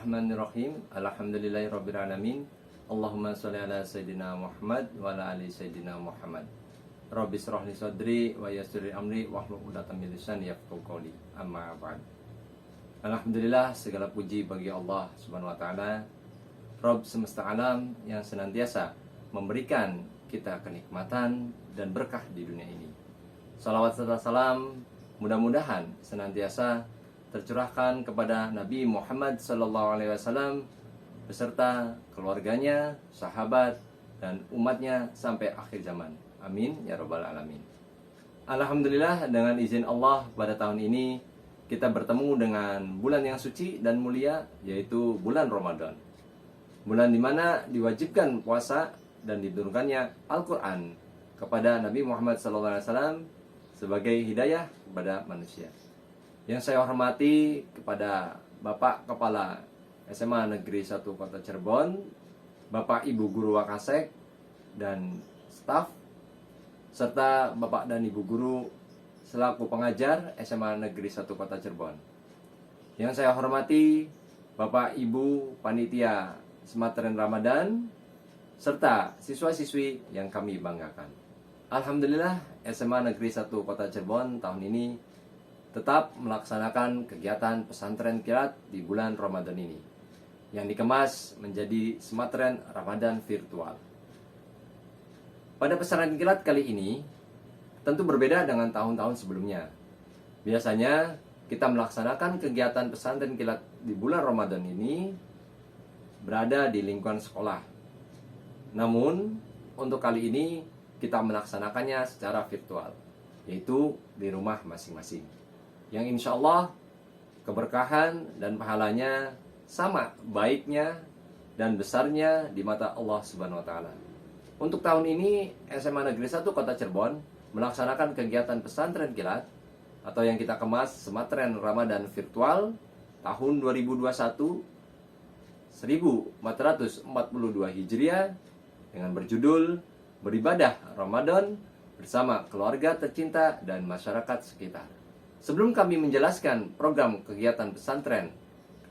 Bismillahirrahmanirrahim. Alhamdulillahirrabbilalamin. Allahumma sholli ala Sayyidina Muhammad wa ala ali Sayyidina Muhammad. Rabbi shrah li sadri wa yassir li amri wahlul 'uqdatam min lisani yafqahu qawli. Amma ba'd. Alhamdulillah, segala puji bagi Allah Subhanahu wa taala, Rabb semesta alam yang senantiasa memberikan kita kenikmatan dan berkah di dunia ini. Salawat serta salam mudah-mudahan senantiasa tercurahkan kepada Nabi Muhammad SAW beserta keluarganya, sahabat, dan umatnya sampai akhir zaman. Amin ya rabbal alamin. Alhamdulillah, dengan izin Allah pada tahun ini kita bertemu dengan bulan yang suci dan mulia, yaitu bulan Ramadan. Bulan di mana diwajibkan puasa dan diturunkannya Al-Quran kepada Nabi Muhammad SAW sebagai hidayah kepada manusia. Yang saya hormati kepada Bapak Kepala SMA Negeri 1 Kota Cirebon, Bapak Ibu Guru Wakasek dan staf, serta Bapak dan Ibu Guru selaku pengajar SMA Negeri 1 Kota Cirebon. Yang saya hormati Bapak Ibu Panitia Sematren Ramadan, serta siswa-siswi yang kami banggakan. Alhamdulillah, SMA Negeri 1 Kota Cirebon tahun ini tetap melaksanakan kegiatan pesantren kilat di bulan Ramadan ini, yang dikemas menjadi Sematren Ramadan virtual. Pada pesantren kilat kali ini tentu berbeda dengan tahun-tahun sebelumnya. Biasanya kita melaksanakan kegiatan pesantren kilat di bulan Ramadan ini berada di lingkungan sekolah. Namun untuk kali ini kita melaksanakannya secara virtual, yaitu di rumah masing-masing, yang insya Allah keberkahan dan pahalanya sama baiknya dan besarnya di mata Allah Subhanahu wa taala. Untuk tahun ini SMA Negeri 1 Kota Cirebon melaksanakan kegiatan pesantren kilat atau yang kita kemas Sematren Ramadan virtual tahun 2021 1442 Hijriah dengan berjudul Beribadah Ramadan bersama keluarga tercinta dan masyarakat sekitar. Sebelum kami menjelaskan program kegiatan pesantren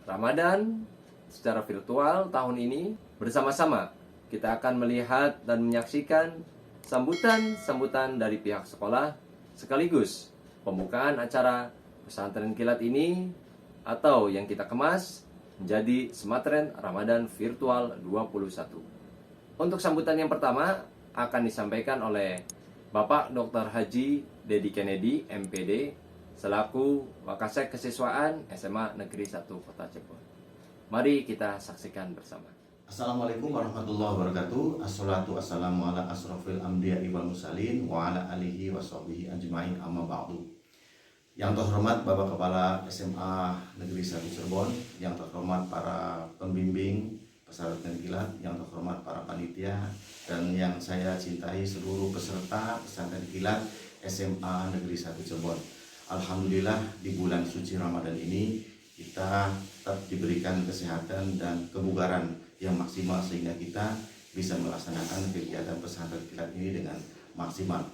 Ramadan secara virtual tahun ini, bersama-sama kita akan melihat dan menyaksikan sambutan dari pihak sekolah sekaligus pembukaan acara pesantren kilat ini atau yang kita kemas menjadi Sematren Ramadan Virtual 21. Untuk sambutan yang pertama akan disampaikan oleh Bapak Dr. Haji Dedi Kennedy, MPD, selaku Wakasek Kesiswaan SMA Negeri 1 Kota Cirebon. Mari kita saksikan bersama. Assalamualaikum warahmatullahi wabarakatuh. Assalatu wassalamu ala asrofil anbiya'i wal mursalin wa ala alihi wa sahbihi ajma'in, amma ba'du. Yang terhormat Bapak Kepala SMA Negeri 1 Cirebon, yang terhormat para pembimbing pesantren kilat, yang terhormat para panitia, dan yang saya cintai seluruh peserta pesantren kilat SMA Negeri 1 Cirebon. Alhamdulillah, di bulan suci Ramadan ini kita tetap diberikan kesehatan dan kebugaran yang maksimal sehingga kita bisa melaksanakan kegiatan pesantren kilat ini dengan maksimal.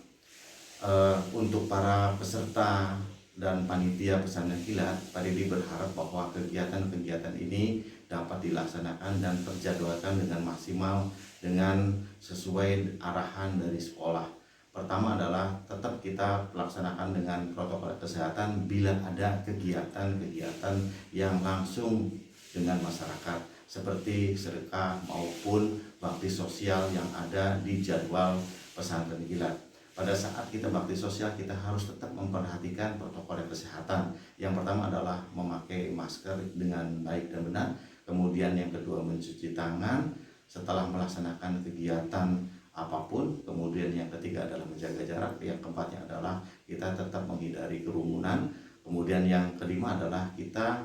Untuk para peserta dan panitia pesantren kilat, Pak Didi berharap bahwa kegiatan-kegiatan ini dapat dilaksanakan dan terjadwalkan dengan maksimal dengan sesuai arahan dari sekolah. Pertama adalah tetap kita laksanakan dengan protokol kesehatan bila ada kegiatan-kegiatan yang langsung dengan masyarakat seperti sedekah maupun bakti sosial yang ada di jadwal pesantren kilat. Pada saat kita bakti sosial, kita harus tetap memperhatikan protokol kesehatan. Yang pertama adalah memakai masker dengan baik dan benar. Kemudian yang kedua mencuci tangan setelah melaksanakan kegiatan apapun. Kemudian yang ketiga adalah menjaga jarak. Yang keempatnya adalah kita tetap menghindari kerumunan. Kemudian yang kelima adalah kita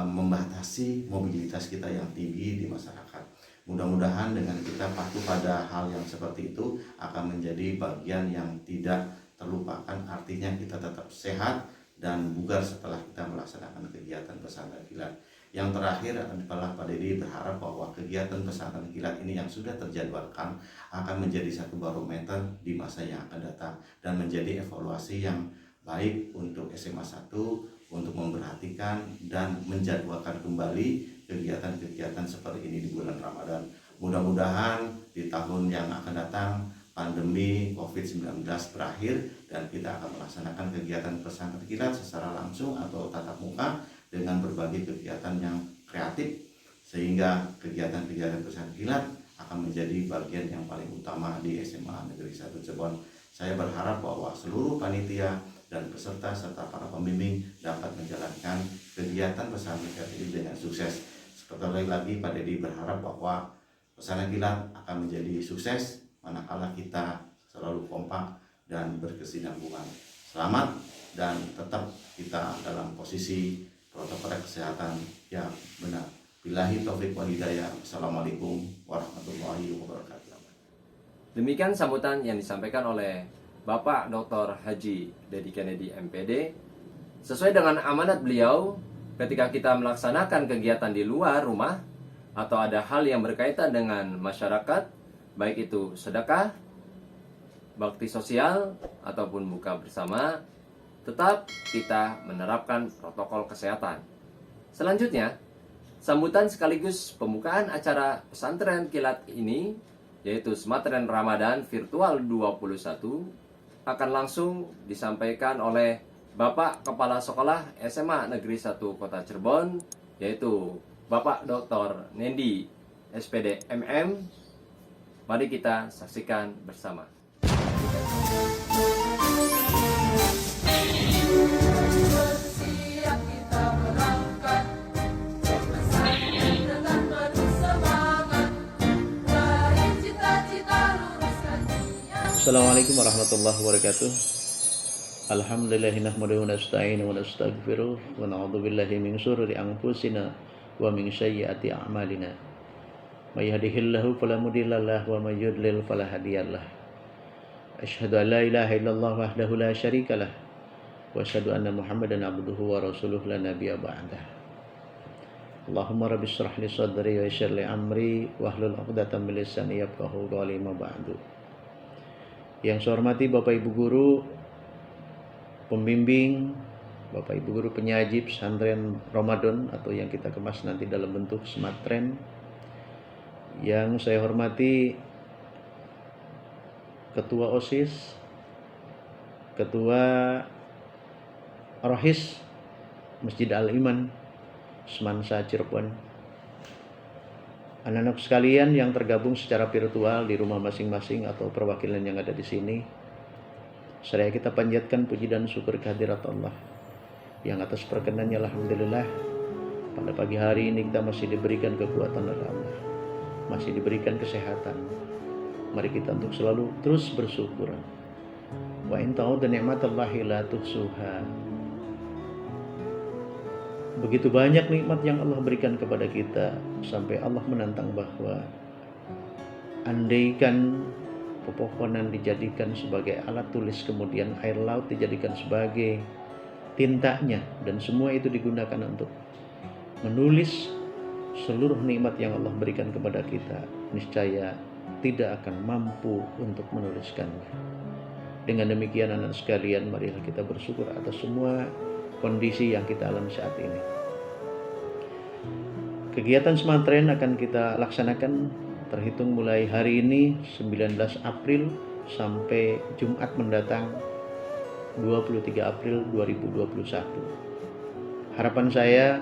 membatasi mobilitas kita yang tinggi di masyarakat. Mudah-mudahan dengan kita patuh pada hal yang seperti itu akan menjadi bagian yang tidak terlupakan. Artinya kita tetap sehat dan bugar setelah kita melaksanakan kegiatan pesantren kilat. Yang terakhir adalah Pak Didi berharap bahwa kegiatan pesantren kilat ini yang sudah terjadwalkan akan menjadi satu barometer di masa yang akan datang dan menjadi evaluasi yang baik untuk SMA 1 untuk memperhatikan dan menjadwalkan kembali kegiatan-kegiatan seperti ini di bulan Ramadan. Mudah-mudahan di tahun yang akan datang pandemi COVID-19 berakhir dan kita akan melaksanakan kegiatan pesantren kilat secara langsung atau tatap muka dengan berbagai kegiatan yang kreatif, sehingga kegiatan-kegiatan pesantren kilat akan menjadi bagian yang paling utama di SMA Negeri 1 Cirebon. Saya berharap bahwa seluruh panitia dan peserta serta para pembimbing dapat menjalankan kegiatan pesantren kilat ini dengan sukses. Sekali lagi Pak Dedi berharap bahwa pesantren kilat akan menjadi sukses manakala kita selalu kompak dan berkesinambungan. Selamat dan tetap kita dalam posisi protokol kesehatan yang benar. Billahi taufiq wal hidayah. Assalamualaikum warahmatullahi wabarakatuh. Demikian sambutan yang disampaikan oleh Bapak Dr. Haji Dedi Kennedy MPD. Sesuai dengan amanat beliau, ketika kita melaksanakan kegiatan di luar rumah atau ada hal yang berkaitan dengan masyarakat, baik itu sedekah, bakti sosial, ataupun buka bersama, tetap kita menerapkan protokol kesehatan. Selanjutnya, sambutan sekaligus pembukaan acara pesantren kilat ini, yaitu Pesantren Ramadan Virtual 21, akan langsung disampaikan oleh Bapak Kepala Sekolah SMA Negeri 1 Kota Cirebon, yaitu Bapak Dr. Nendi SPD MM. Mari kita saksikan bersama. Bersiap kita berangkat, pesantren dengan penuh semangat, raih cita-cita luruskan niat. Assalamualaikum warahmatullahi wabarakatuh. Alhamdulillahi nahmaduhu wa nasta'inu wa nastaghfiruh wa na'udzu billahi min shururi anfusina wa min sayyiati a'malina. May yahdihillahu fala mudilla lahu wa may yudlil fala hadiyalah. Asyhadu an la ilaha illallah wahdahu la syarikalah wa asyhadu anna Muhammadan abduhu wa rasuluh la nabiyya ba'dah. Allahumma rabbi shrah li sadri wa yassir li amri wahlul 'uqdatam min lisani yafqahu qawli ma ba'du. Yang saya hormati Bapak Ibu guru, pembimbing, Bapak Ibu guru penyaji pesantren Ramadan atau yang kita kemas nanti dalam bentuk smartren. Yang saya hormati Ketua OSIS, Ketua Rohis Masjid Al-Iman Semansa Cirebon, anak-anak sekalian yang tergabung secara virtual di rumah masing-masing atau perwakilan yang ada di sini, seraya kita panjatkan puji dan syukur kehadirat Allah yang atas perkenannya alhamdulillah pada pagi hari ini kita masih diberikan kekuatan oleh Allah, masih diberikan kesehatan. Mari kita untuk selalu terus bersyukur. Wa in ta'udzu ni'matallahi la tuhsuha. Begitu banyak nikmat yang Allah berikan kepada kita, sampai Allah menantang bahwa andaikan pepohonan dijadikan sebagai alat tulis, kemudian air laut dijadikan sebagai tintanya, dan semua itu digunakan untuk menulis seluruh nikmat yang Allah berikan kepada kita, niscaya tidak akan mampu untuk menuliskannya. Dengan demikian anak sekalian, marilah kita bersyukur atas semua kondisi yang kita alami saat ini. Kegiatan smartren akan kita laksanakan terhitung mulai hari ini 19 April sampai Jumat mendatang 23 April 2021. Harapan saya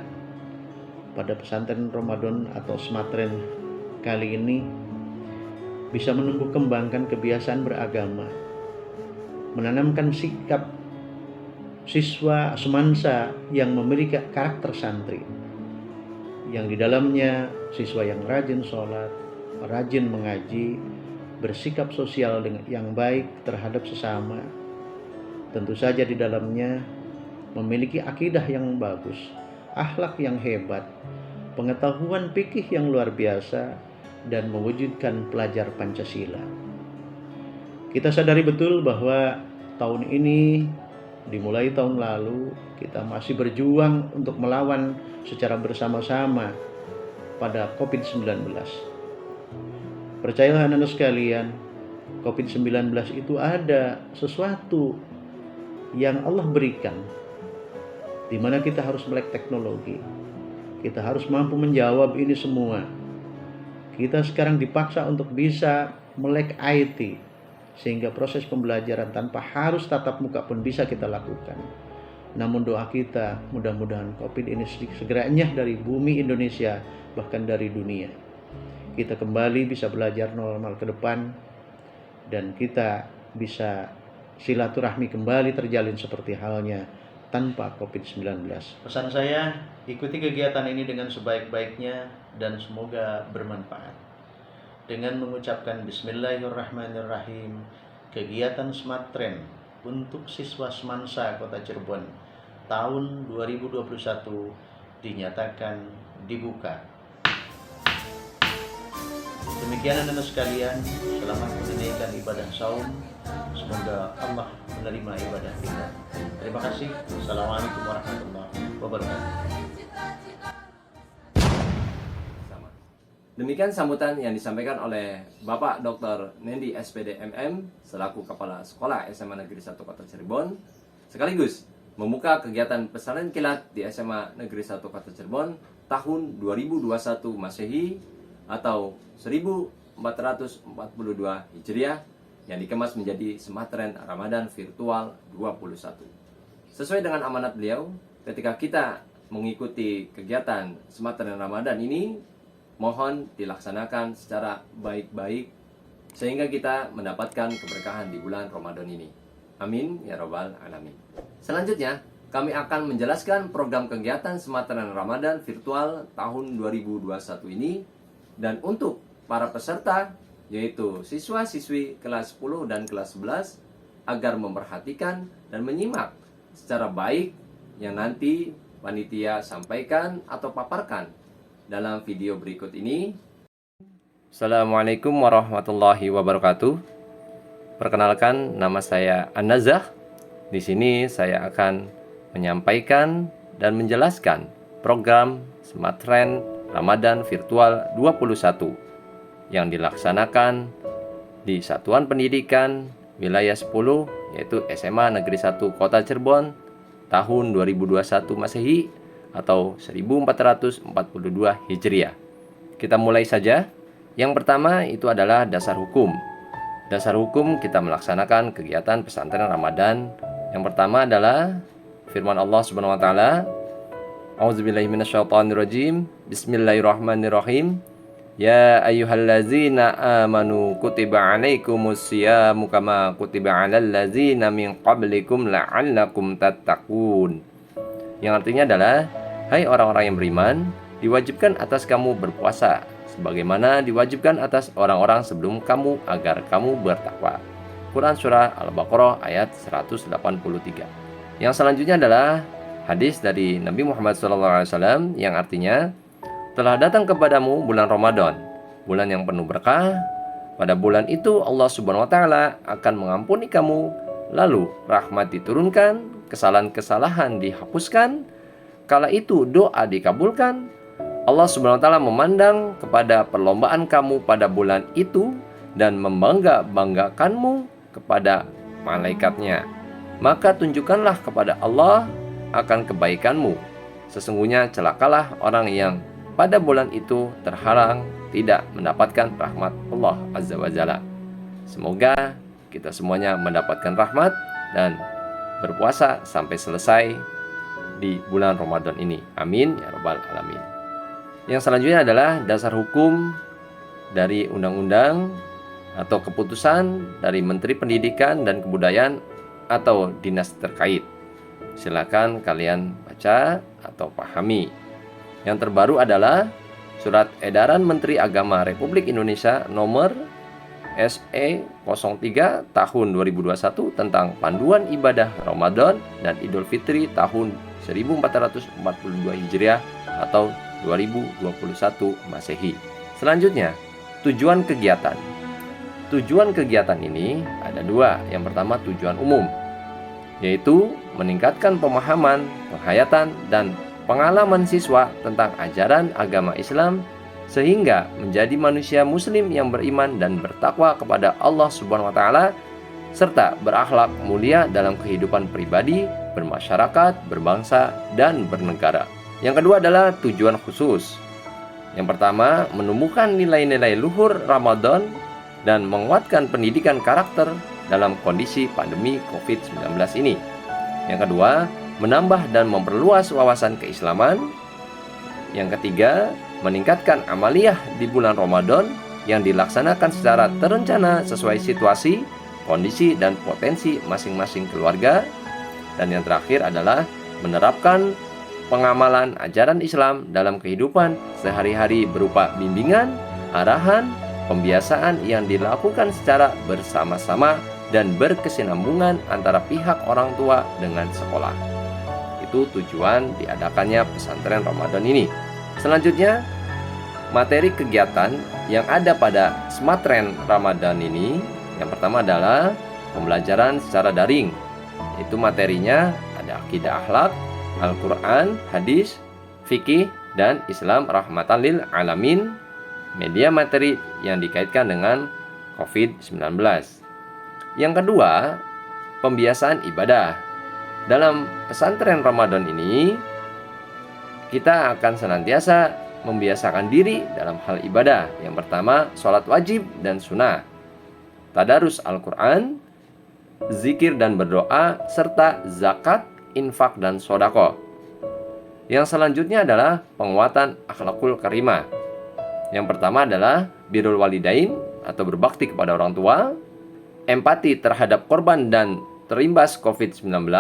pada pesantren Ramadan atau smartren kali ini bisa menumbuh kembangkan kebiasaan beragama, menanamkan sikap siswa semansa yang memiliki karakter santri, yang di dalamnya siswa yang rajin sholat, rajin mengaji, bersikap sosial yang baik terhadap sesama. Tentu saja di dalamnya memiliki akidah yang bagus, akhlak yang hebat, pengetahuan fikih yang luar biasa, dan mewujudkan pelajar Pancasila. Kita sadari betul bahwa tahun ini dimulai tahun lalu kita masih berjuang untuk melawan secara bersama-sama pada COVID-19. Percayalah anak-anak sekalian, COVID-19 itu ada sesuatu yang Allah berikan, di mana kita harus melek teknologi, Kita harus mampu menjawab ini semua. Kita sekarang dipaksa untuk bisa melek IT, sehingga proses pembelajaran tanpa harus tatap muka pun bisa kita lakukan. Namun doa kita, mudah-mudahan COVID ini segera enyah dari bumi Indonesia, bahkan dari dunia. Kita kembali bisa belajar normal ke depan, dan kita bisa silaturahmi kembali terjalin seperti halnya tanpa COVID-19. Pesan saya, ikuti kegiatan ini dengan sebaik-baiknya dan semoga bermanfaat. Dengan mengucapkan Bismillahirrahmanirrahim, kegiatan Smart Train untuk siswa Semansa Kota Cirebon tahun 2021 dinyatakan dibuka. Demikian anak-anak sekalian, selamat menunaikan ibadah saum. Semoga Allah menerima ibadah kita. Terima kasih. Assalamualaikum warahmatullahi wabarakatuh. Demikian sambutan yang disampaikan oleh Bapak Dr. Nendi SPD MM selaku Kepala Sekolah SMA Negeri 1 Kota Cirebon, sekaligus membuka kegiatan pesantren kilat di SMA Negeri 1 Kota Cirebon tahun 2021 Masehi atau 1442 Hijriah yang dikemas menjadi Sematren Ramadan Virtual 21. Sesuai dengan amanat beliau, ketika kita mengikuti kegiatan Sematren Ramadan ini, mohon dilaksanakan secara baik-baik sehingga kita mendapatkan keberkahan di bulan Ramadan ini. Amin ya rabbal alamin. Selanjutnya, kami akan menjelaskan program kegiatan Sematren Ramadan Virtual tahun 2021 ini, dan untuk para peserta yaitu siswa-siswi kelas 10 dan kelas 11 agar memperhatikan dan menyimak secara baik yang nanti panitia sampaikan atau paparkan dalam video berikut ini. Assalamualaikum warahmatullahi wabarakatuh. Perkenalkan, nama saya An-Nazah. Di sini saya akan menyampaikan dan menjelaskan program Sematren Ramadan Virtual 21 yang dilaksanakan di Satuan Pendidikan Wilayah 10 yaitu SMA Negeri 1 Kota Cirebon tahun 2021 Masehi atau 1442 Hijriah. Kita mulai saja. Yang pertama itu adalah dasar hukum. Dasar hukum kita melaksanakan kegiatan pesantren Ramadan. Yang pertama adalah firman Allah Subhanahu wa taala, A'udzubillahi minasyaitonirrajim. Bismillahirrahmanirrahim. Ya ayyuhallazina amanu kutiba alaikumusyiyamu kama kutiba alal ladzina min qablikum la'allakum tattaqun. Yang artinya adalah, hai orang-orang yang beriman, diwajibkan atas kamu berpuasa sebagaimana diwajibkan atas orang-orang sebelum kamu agar kamu bertakwa. Quran Surah Al-Baqarah ayat 183. Yang selanjutnya adalah hadis dari Nabi Muhammad SAW yang artinya, telah datang kepadamu bulan Ramadan, bulan yang penuh berkah. Pada bulan itu Allah Subhanahu wa taala akan mengampuni kamu, lalu rahmat diturunkan, kesalahan-kesalahan dihapuskan. Kala itu doa dikabulkan. Allah Subhanahu wa taala memandang kepada perlombaan kamu pada bulan itu dan membangga-banggakanmu kepada malaikatnya. Maka tunjukkanlah kepada Allah akan kebaikanmu. Sesungguhnya celakalah orang yang pada bulan itu terhalang tidak mendapatkan rahmat Allah Azza wa Jalla. Semoga kita semuanya mendapatkan rahmat dan berpuasa sampai selesai di bulan Ramadan ini. Amin ya rabbal alamin. Yang selanjutnya adalah dasar hukum dari undang-undang atau keputusan dari Menteri Pendidikan dan Kebudayaan atau dinas terkait. Silakan kalian baca atau pahami. Yang terbaru adalah Surat Edaran Menteri Agama Republik Indonesia nomor SE 03 tahun 2021 tentang panduan ibadah Ramadan dan Idul Fitri tahun 1442 Hijriah atau 2021 Masehi. Selanjutnya, tujuan kegiatan. Tujuan kegiatan ini ada dua. Yang pertama tujuan umum, yaitu meningkatkan pemahaman, penghayatan, dan pengalaman siswa tentang ajaran agama Islam sehingga menjadi manusia muslim yang beriman dan bertakwa kepada Allah Subhanahu wa taala serta berakhlak mulia dalam kehidupan pribadi, bermasyarakat, berbangsa, dan bernegara. Yang kedua adalah tujuan khusus. Yang pertama, menumbuhkan nilai-nilai luhur Ramadan dan menguatkan pendidikan karakter dalam kondisi pandemi COVID-19 ini. Yang kedua, menambah dan memperluas wawasan keislaman. Yang ketiga, meningkatkan amaliyah di bulan Ramadan yang dilaksanakan secara terencana sesuai situasi, kondisi, dan potensi masing-masing keluarga. Dan yang terakhir adalah menerapkan pengamalan ajaran Islam dalam kehidupan sehari-hari berupa bimbingan, arahan, pembiasaan yang dilakukan secara bersama-sama dan berkesinambungan antara pihak orang tua dengan sekolah. Itu tujuan diadakannya pesantren Ramadan ini. Selanjutnya, materi kegiatan yang ada pada Smatren Ramadan ini, yang pertama adalah pembelajaran secara daring. Itu materinya ada akidah akhlak, Al-Quran, hadis, fikih, dan Islam rahmatan lil alamin. Media materi yang dikaitkan dengan COVID-19. Yang kedua, pembiasaan ibadah. Dalam pesantren Ramadan ini, kita akan senantiasa membiasakan diri dalam hal ibadah. Yang pertama, sholat wajib dan sunnah, tadarus Al-Quran, zikir dan berdoa, serta zakat, infak, dan sodako. Yang selanjutnya adalah penguatan akhlakul karimah. Yang pertama adalah birrul walidain atau berbakti kepada orang tua, empati terhadap korban dan terimbas COVID-19,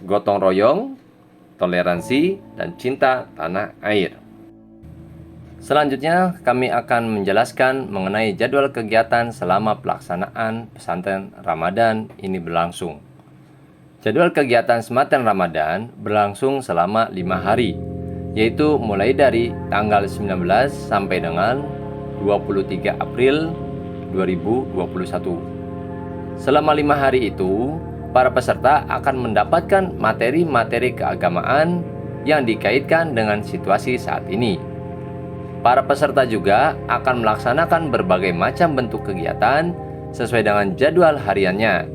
gotong royong, toleransi, dan cinta tanah air. Selanjutnya kami akan menjelaskan mengenai jadwal kegiatan selama pelaksanaan pesantren Ramadan ini berlangsung. Jadwal kegiatan pesantren Ramadan berlangsung selama 5 hari, yaitu mulai dari tanggal 19 sampai dengan 23 April 2021. Selama 5 hari itu, para peserta akan mendapatkan materi-materi keagamaan yang dikaitkan dengan situasi saat ini. Para peserta juga akan melaksanakan berbagai macam bentuk kegiatan sesuai dengan jadwal hariannya,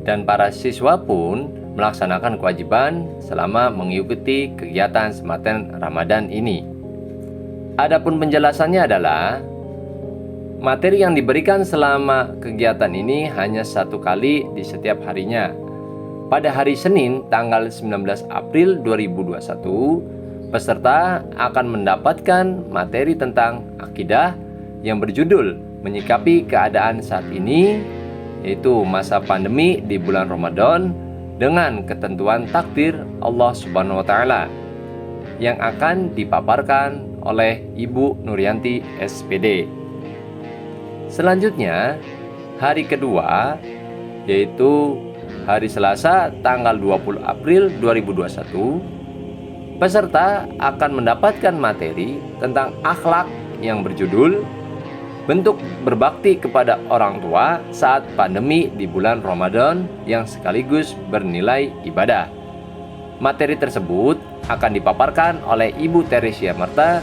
dan para siswa pun melaksanakan kewajiban selama mengikuti kegiatan pesantren Ramadan ini. Adapun penjelasannya adalah materi yang diberikan selama kegiatan ini hanya 1 kali di setiap harinya. Pada hari Senin tanggal 19 April 2021, peserta akan mendapatkan materi tentang akidah yang berjudul menyikapi keadaan saat ini, yaitu masa pandemi di bulan Ramadan dengan ketentuan takdir Allah Subhanahu wa taala, yang akan dipaparkan oleh Ibu Nuryanti SPD. Selanjutnya, hari kedua yaitu hari Selasa tanggal 20 April 2021, peserta akan mendapatkan materi tentang akhlak yang berjudul bentuk berbakti kepada orang tua saat pandemi di bulan Ramadan yang sekaligus bernilai ibadah. Materi tersebut akan dipaparkan oleh Ibu Teresia Marta,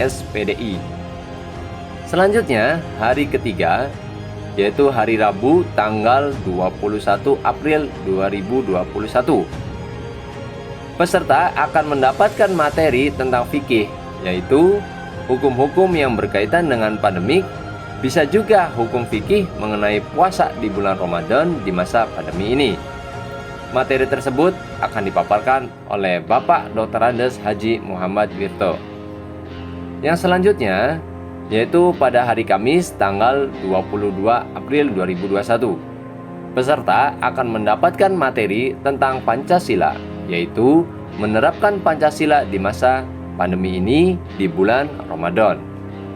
SPDI. Selanjutnya, hari ketiga yaitu hari Rabu tanggal 21 April 2021. Peserta akan mendapatkan materi tentang fikih, yaitu hukum-hukum yang berkaitan dengan pandemik, bisa juga hukum fikih mengenai puasa di bulan Ramadan di masa pandemi ini. Materi tersebut akan dipaparkan oleh Bapak Dr. Andes Haji Muhammad Wirto. Yang selanjutnya yaitu pada hari Kamis tanggal 22 April 2021. Peserta akan mendapatkan materi tentang Pancasila, yaitu menerapkan Pancasila di masa pandemi ini di bulan Ramadan,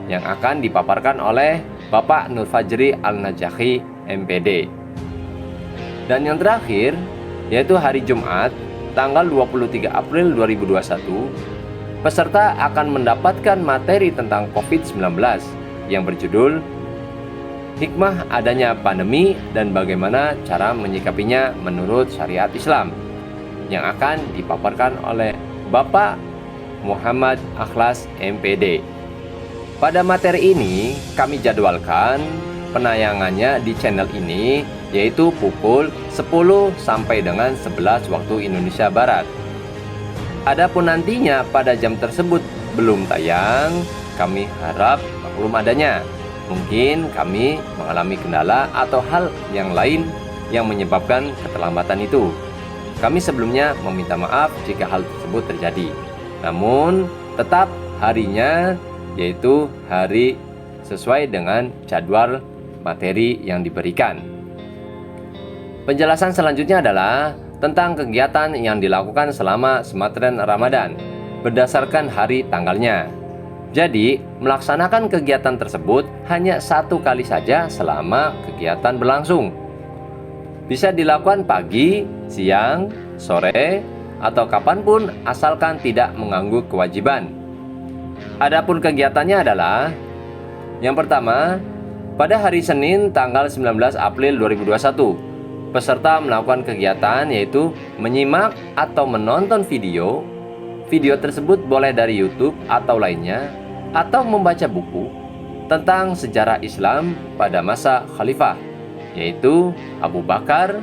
yang akan dipaparkan oleh Bapak Nur Fajri Al-Najahi MPD. Dan yang terakhir yaitu hari Jumat tanggal 23 April 2021, peserta akan mendapatkan materi tentang COVID-19 yang berjudul hikmah adanya pandemi dan bagaimana cara menyikapinya menurut syariat Islam, yang akan dipaparkan oleh Bapak Muhammad Akhlas MPD. Pada materi ini kami jadwalkan penayangannya di channel ini, yaitu pukul 10 sampai dengan 11 waktu Indonesia Barat. Adapun nantinya pada jam tersebut belum tayang, kami harap maklum adanya. Mungkin kami mengalami kendala atau hal yang lain yang menyebabkan keterlambatan itu. Kami sebelumnya meminta maaf jika hal tersebut terjadi. Namun tetap harinya yaitu hari sesuai dengan jadwal materi yang diberikan. Penjelasan selanjutnya adalah tentang kegiatan yang dilakukan selama Smartren Ramadan berdasarkan hari tanggalnya. Jadi, melaksanakan kegiatan tersebut hanya 1 kali saja selama kegiatan berlangsung. Bisa dilakukan pagi, siang, sore, atau kapanpun asalkan tidak mengganggu kewajiban. Adapun kegiatannya adalah yang pertama, pada hari Senin tanggal 19 April 2021, peserta melakukan kegiatan yaitu menyimak atau menonton video. Video tersebut boleh dari YouTube atau lainnya, atau membaca buku tentang sejarah Islam pada masa khalifah, yaitu Abu Bakar,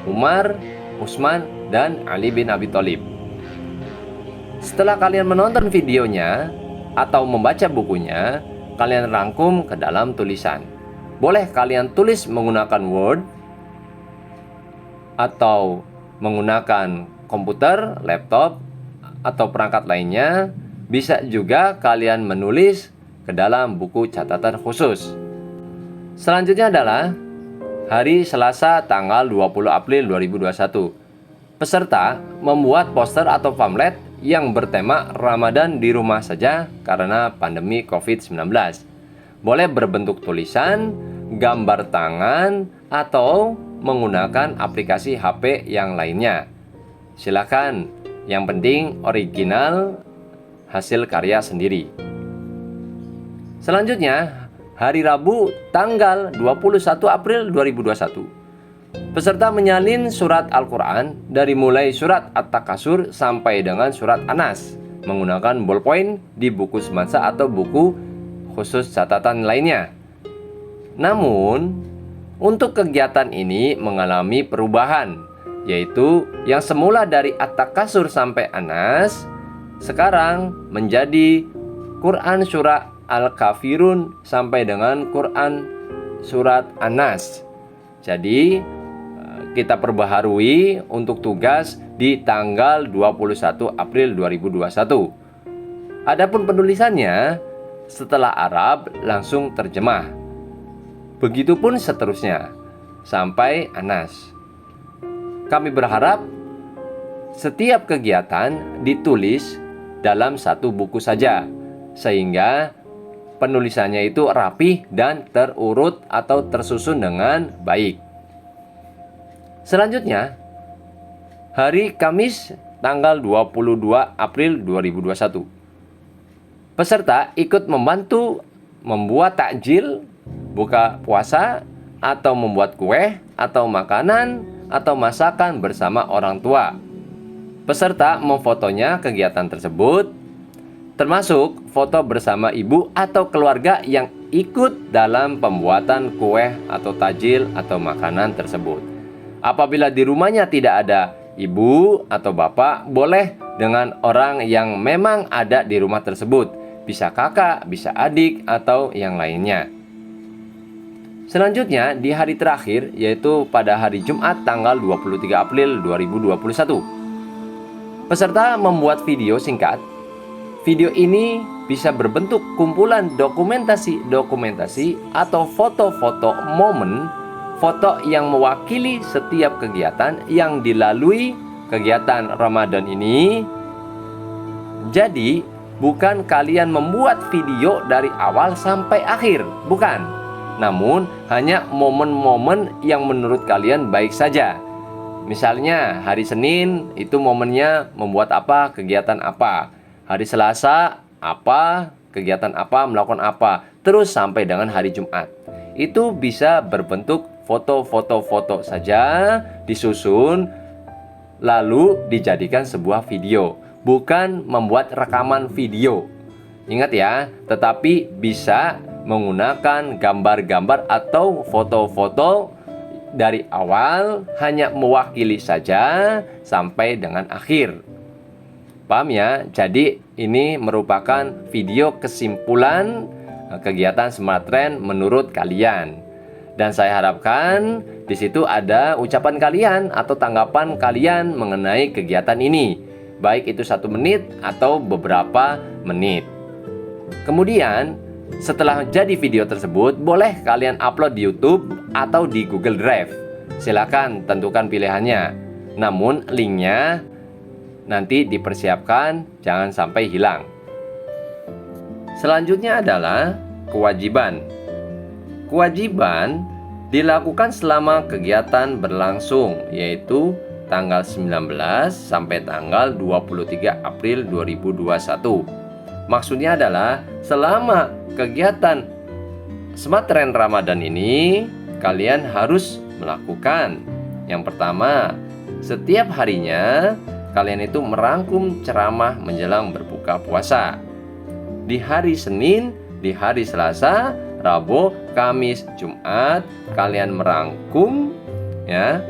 Umar, Utsman, dan Ali bin Abi Thalib. Setelah kalian menonton videonya atau membaca bukunya, kalian rangkum ke dalam tulisan. Boleh kalian tulis menggunakan Word atau menggunakan komputer, laptop, atau perangkat lainnya. Bisa juga kalian menulis ke dalam buku catatan khusus. Selanjutnya adalah hari Selasa tanggal 20 April 2021. Peserta membuat poster atau pamflet yang bertema Ramadan di rumah saja karena pandemi COVID-19. Boleh berbentuk tulisan, gambar tangan, atau menggunakan aplikasi HP yang lainnya. Silakan, yang penting original hasil karya sendiri. Selanjutnya, hari Rabu tanggal 21 April 2021. Peserta menyalin surat Al-Quran dari mulai surat At-Takasur sampai dengan surat An-Nas menggunakan ballpoint di buku semasa atau buku khusus catatan lainnya. Namun, untuk kegiatan ini mengalami perubahan, yaitu yang semula dari At-Takasur sampai An-Nas sekarang menjadi Quran surah Al-Kafirun sampai dengan Quran surat An-Nas. Jadi kita perbaharui untuk tugas di tanggal 21 April 2021. Adapun penulisannya setelah Arab langsung terjemah. Begitupun seterusnya sampai An-Nas. Kami berharap setiap kegiatan ditulis dalam satu buku saja, sehingga penulisannya itu rapih dan terurut atau tersusun dengan baik. Selanjutnya, hari Kamis tanggal 22 April 2021. Peserta ikut membantu membuat takjil, buka puasa, atau membuat kue, atau makanan, atau masakan bersama orang tua. Peserta memfotonya kegiatan tersebut, termasuk foto bersama ibu atau keluarga yang ikut dalam pembuatan kue atau takjil atau makanan tersebut. Apabila di rumahnya tidak ada ibu atau bapak, boleh dengan orang yang memang ada di rumah tersebut. Bisa kakak, bisa adik, atau yang lainnya. Selanjutnya di hari terakhir, yaitu pada hari Jumat tanggal 23 April 2021. Peserta membuat video singkat. Video ini bisa berbentuk kumpulan dokumentasi atau foto-foto momen, foto yang mewakili setiap kegiatan yang dilalui kegiatan Ramadan ini. Jadi, bukan kalian membuat video dari awal sampai akhir, bukan. Namun, hanya momen-momen yang menurut kalian baik saja. Misalnya, hari Senin itu momennya membuat apa, kegiatan apa. Hari Selasa, apa, kegiatan apa, melakukan apa. Terus sampai dengan hari Jumat. Itu bisa berbentuk foto-foto saja, disusun, lalu dijadikan sebuah video. Bukan membuat rekaman video. Ingat ya, tetapi bisa menggunakan gambar-gambar atau foto-foto dari awal, hanya mewakili saja sampai dengan akhir. Paham ya? Jadi ini merupakan video kesimpulan kegiatan Smart Trend menurut kalian. Dan saya harapkan di situ ada ucapan kalian atau tanggapan kalian mengenai kegiatan ini, baik itu 1 menit atau beberapa menit. Kemudian setelah jadi video tersebut, boleh kalian upload di YouTube atau di Google Drive. Silakan tentukan pilihannya. Namun linknya nanti dipersiapkan, jangan sampai hilang. Selanjutnya adalah kewajiban. Kewajiban dilakukan selama kegiatan berlangsung, yaitu tanggal 19 sampai tanggal 23 April 2021. Maksudnya adalah selama kegiatan Smart Trend Ramadan ini kalian harus melakukan. Yang pertama, setiap harinya kalian itu merangkum ceramah menjelang berbuka puasa. Di hari Senin, di hari Selasa, Rabu, Kamis, Jumat kalian merangkum ya.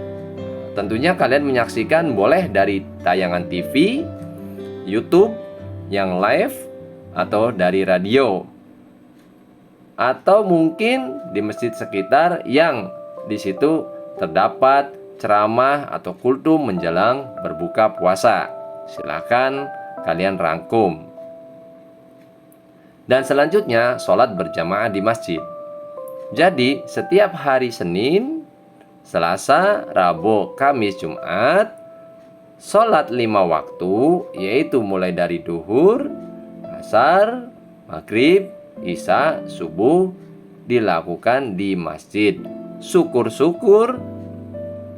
Tentunya kalian menyaksikan boleh dari tayangan TV, YouTube yang live atau dari radio. Atau mungkin di masjid sekitar yang di situ terdapat ceramah atau kultum menjelang berbuka puasa. Silakan kalian rangkum. Dan selanjutnya sholat berjamaah di masjid. Jadi setiap hari Senin, Selasa, Rabu, Kamis, Jumat sholat 5 waktu, yaitu mulai dari duhur, asar, maghrib, isya, subuh dilakukan di masjid. Syukur-syukur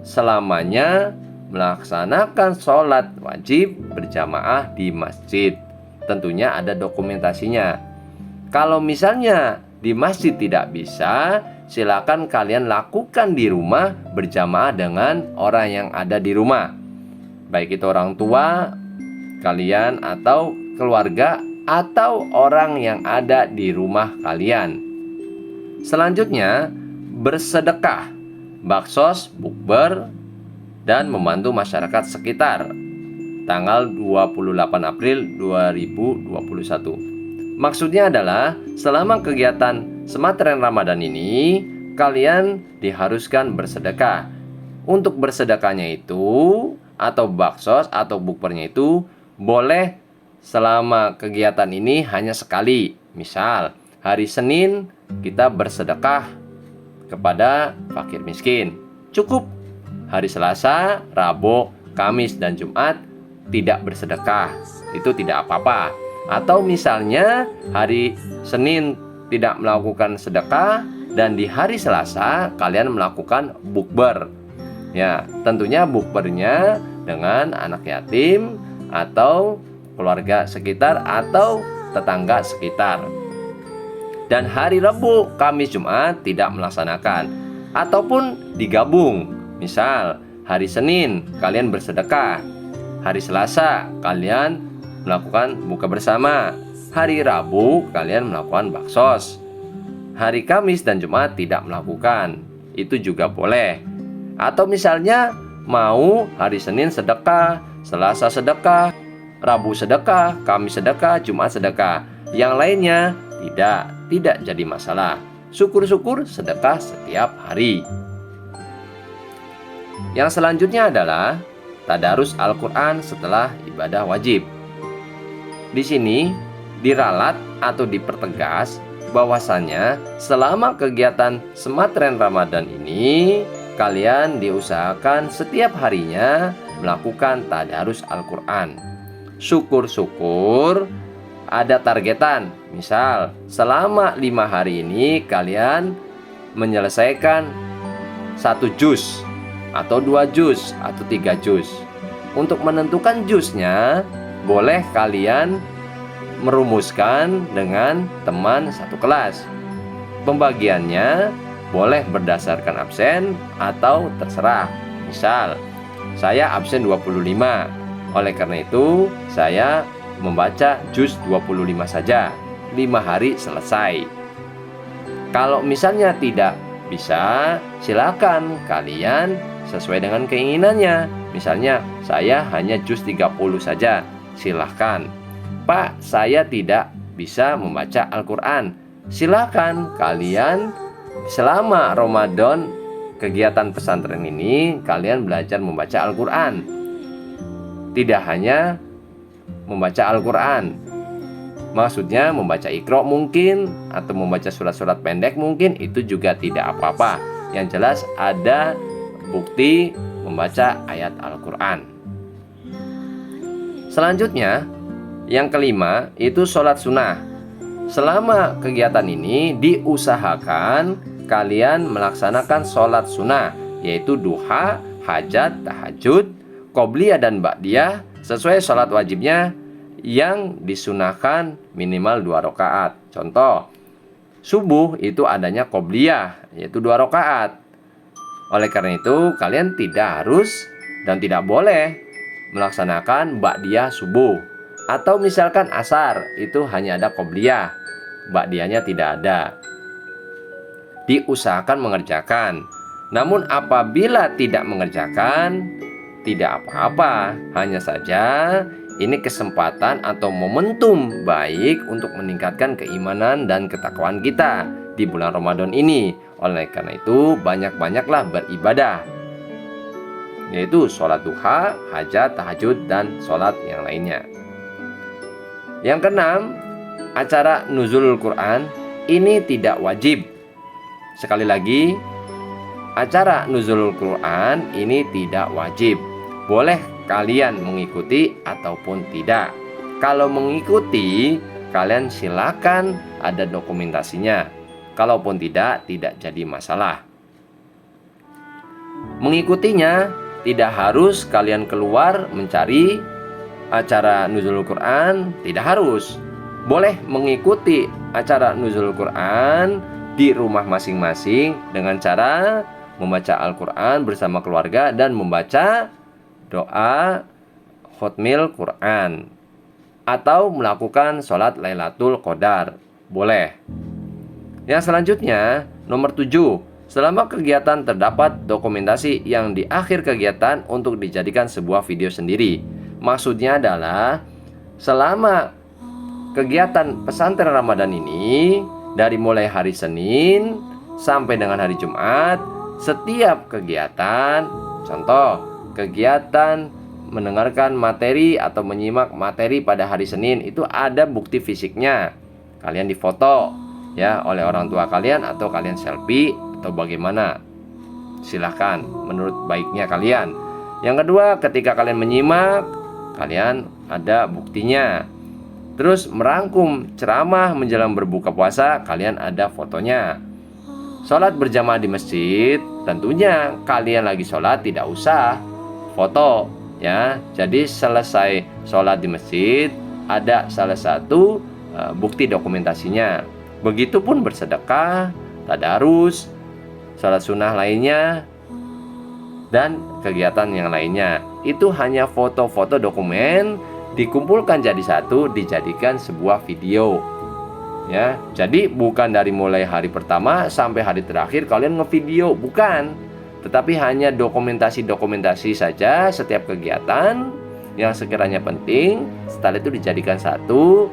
selamanya melaksanakan sholat wajib berjamaah di masjid. Tentunya ada dokumentasinya. Kalau misalnya di masjid tidak bisa, silakan kalian lakukan di rumah berjamaah dengan orang yang ada di rumah. Baik itu orang tua kalian atau keluarga atau orang yang ada di rumah kalian. Selanjutnya, bersedekah, baksos, bukber, dan membantu masyarakat sekitar. Tanggal 28 April 2021. Maksudnya adalah selama kegiatan Smart Trend Ramadan ini kalian diharuskan bersedekah. Untuk bersedekahnya itu atau baksos atau bukbernya itu boleh selama kegiatan ini hanya sekali. Misal hari Senin kita bersedekah kepada fakir miskin, cukup. Hari Selasa, Rabu, Kamis, dan Jumat tidak bersedekah, itu tidak apa-apa. Atau misalnya hari Senin tidak melakukan sedekah dan di hari Selasa kalian melakukan bukber. Ya, tentunya bukbernya dengan anak yatim atau keluarga sekitar atau tetangga sekitar. Dan hari Rabu, Kamis, Jumat tidak melaksanakan ataupun digabung. Misal hari Senin kalian bersedekah, hari Selasa kalian melakukan buka bersama, hari Rabu kalian melakukan baksos, hari Kamis dan Jumat tidak melakukan. Itu juga boleh. Atau misalnya mau hari Senin sedekah, Selasa sedekah, Rabu sedekah, Kamis sedekah, Jumat sedekah, yang lainnya tidak jadi masalah. Syukur-syukur sedekah setiap hari. Yang selanjutnya adalah tadarus Al-Quran setelah ibadah wajib. Di sini diralat atau dipertegas bahwasannya selama kegiatan Smart Trend Ramadan ini kalian diusahakan setiap harinya melakukan tadarus Al-Quran. Syukur-syukur ada targetan. Misal selama 5 hari ini kalian menyelesaikan 1 juz atau 2 juz atau 3 juz. Untuk menentukan juznya boleh kalian merumuskan dengan teman satu kelas. Pembagiannya boleh berdasarkan absen atau terserah. Misal saya absen 25. Oleh karena itu saya membaca juz 25 saja. 5 hari selesai. Kalau misalnya tidak bisa, silakan kalian sesuai dengan keinginannya. Misalnya saya hanya juz 30 saja. silahkan. Pak, saya tidak bisa membaca Al-Quran. Silahkan kalian selama Ramadan kegiatan pesantren ini kalian belajar membaca Al-Quran. Tidak hanya membaca Al-Quran, maksudnya membaca Iqra mungkin, atau membaca surat-surat pendek mungkin, itu juga tidak apa-apa. Yang jelas ada bukti membaca ayat Al-Quran. Selanjutnya, yang kelima itu sholat sunnah. Selama kegiatan ini diusahakan kalian melaksanakan sholat sunnah, yaitu duha, hajat, tahajud, qobliyah dan ba'diyah sesuai sholat wajibnya yang disunahkan minimal 2 rakaat. Contoh, subuh itu adanya qobliyah, yaitu 2 rakaat. Oleh karena itu, kalian tidak harus dan tidak boleh melaksanakan ba'diyah subuh. Atau misalkan asar, itu hanya ada qobliyah, ba'diyahnya tidak ada. Diusahakan mengerjakan. Namun apabila tidak mengerjakan, tidak apa-apa. Hanya saja ini kesempatan atau momentum baik untuk meningkatkan keimanan dan ketakwaan kita di bulan Ramadan ini. Oleh karena itu, banyak-banyaklah beribadah, yaitu sholat duha, hajat, tahajud, dan sholat yang lainnya. Yang keenam, acara nuzulul Quran ini tidak wajib. Sekali lagi, acara nuzulul Quran ini tidak wajib. Boleh kalian mengikuti ataupun tidak. Kalau mengikuti, kalian silakan ada dokumentasinya. Kalaupun tidak jadi masalah. Mengikutinya tidak harus kalian keluar mencari acara nuzulul Quran, tidak harus. Boleh mengikuti acara nuzulul Quran di rumah masing-masing dengan cara membaca Al-Quran bersama keluarga dan membaca doa khotmil Quran, atau melakukan sholat Lailatul Qadar. Boleh. Yang selanjutnya, nomor 7, selama kegiatan terdapat dokumentasi yang di akhir kegiatan untuk dijadikan sebuah video sendiri. Maksudnya adalah selama kegiatan pesantren Ramadan ini, dari mulai hari Senin sampai dengan hari Jumat, setiap kegiatan, contoh kegiatan mendengarkan materi atau menyimak materi pada hari Senin, itu ada bukti fisiknya. Kalian difoto ya oleh orang tua kalian, atau kalian selfie, atau bagaimana, silahkan menurut baiknya kalian. Yang kedua, ketika kalian menyimak, kalian ada buktinya. Terus merangkum ceramah menjelang berbuka puasa, kalian ada fotonya. Sholat berjamaah di masjid, tentunya kalian lagi sholat tidak usah foto ya. Jadi selesai sholat di masjid, ada salah satu bukti dokumentasinya. Begitupun bersedekah, tadarus, sholat sunnah lainnya, dan kegiatan yang lainnya. Itu hanya foto-foto dokumen dikumpulkan jadi satu, dijadikan sebuah video ya. Jadi bukan dari mulai hari pertama sampai hari terakhir kalian ngevideo, bukan, tetapi hanya dokumentasi saja setiap kegiatan yang sekiranya penting. Setelah itu dijadikan satu,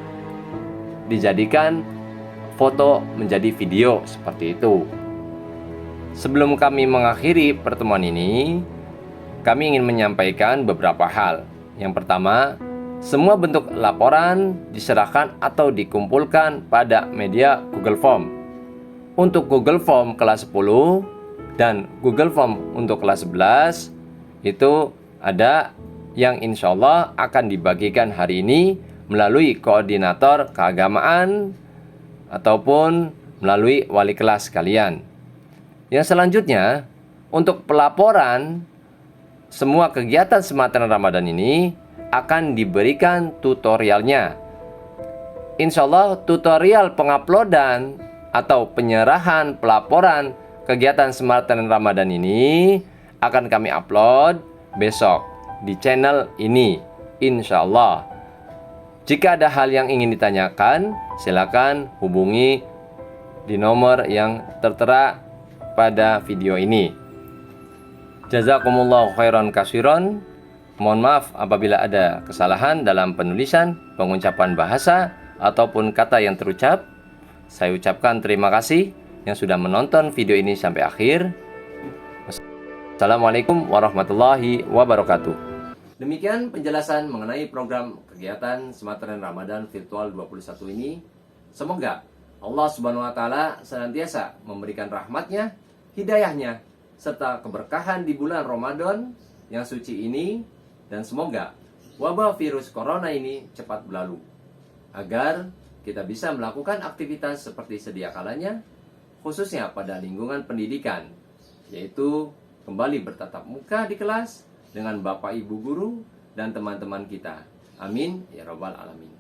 dijadikan foto menjadi video seperti itu. Sebelum kami mengakhiri pertemuan ini, kami ingin menyampaikan beberapa hal. Yang pertama, semua bentuk laporan diserahkan atau dikumpulkan pada media Google Form. Untuk Google Form kelas 10 dan Google Form untuk kelas 11 itu ada yang insya Allah akan dibagikan hari ini melalui koordinator keagamaan ataupun melalui wali kelas kalian. Yang selanjutnya, untuk pelaporan semua kegiatan pesantren Ramadan ini akan diberikan tutorialnya. Insya Allah tutorial penguploadan atau penyerahan pelaporan kegiatan pesantren Ramadan ini akan kami upload besok di channel ini, insya Allah. Jika ada hal yang ingin ditanyakan, silakan hubungi di nomor yang tertera pada video ini. Jazakumullahu khairan katsiran. Mohon maaf apabila ada kesalahan dalam penulisan, pengucapan bahasa, ataupun kata yang terucap. Saya ucapkan terima kasih yang sudah menonton video ini sampai akhir. Assalamualaikum warahmatullahi wabarakatuh. Demikian penjelasan mengenai program kegiatan Sematren Ramadan Virtual 21 ini. Semoga Allah Subhanahu wa Ta'ala senantiasa memberikan rahmatnya, hidayahnya, serta keberkahan di bulan Ramadan yang suci ini, dan semoga wabah virus corona ini cepat berlalu, agar kita bisa melakukan aktivitas seperti sedia kalanya, khususnya pada lingkungan pendidikan, yaitu kembali bertatap muka di kelas dengan Bapak Ibu Guru dan teman-teman kita. Amin ya Rabbal Alamin.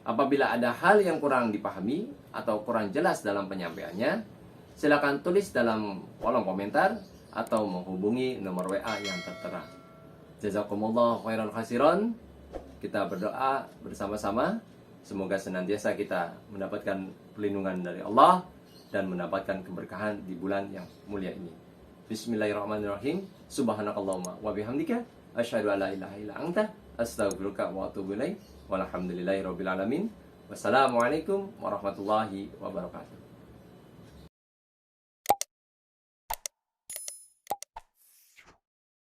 Apabila ada hal yang kurang dipahami atau kurang jelas dalam penyampaiannya, silakan tulis dalam kolom komentar atau menghubungi nomor WA yang tertera. Jazakumullah khairan khasiron. Kita berdoa bersama-sama, semoga senantiasa kita mendapatkan perlindungan dari Allah dan mendapatkan keberkahan di bulan yang mulia ini. Bismillahirrahmanirrahim. Subhanakallahumma wa bihamdika asyhadu an la ilaha illa anta astaghfiruka wa atubu ilaik. Walhamdulillahirabbil alamin. Wassalamualaikum warahmatullahi wabarakatuh.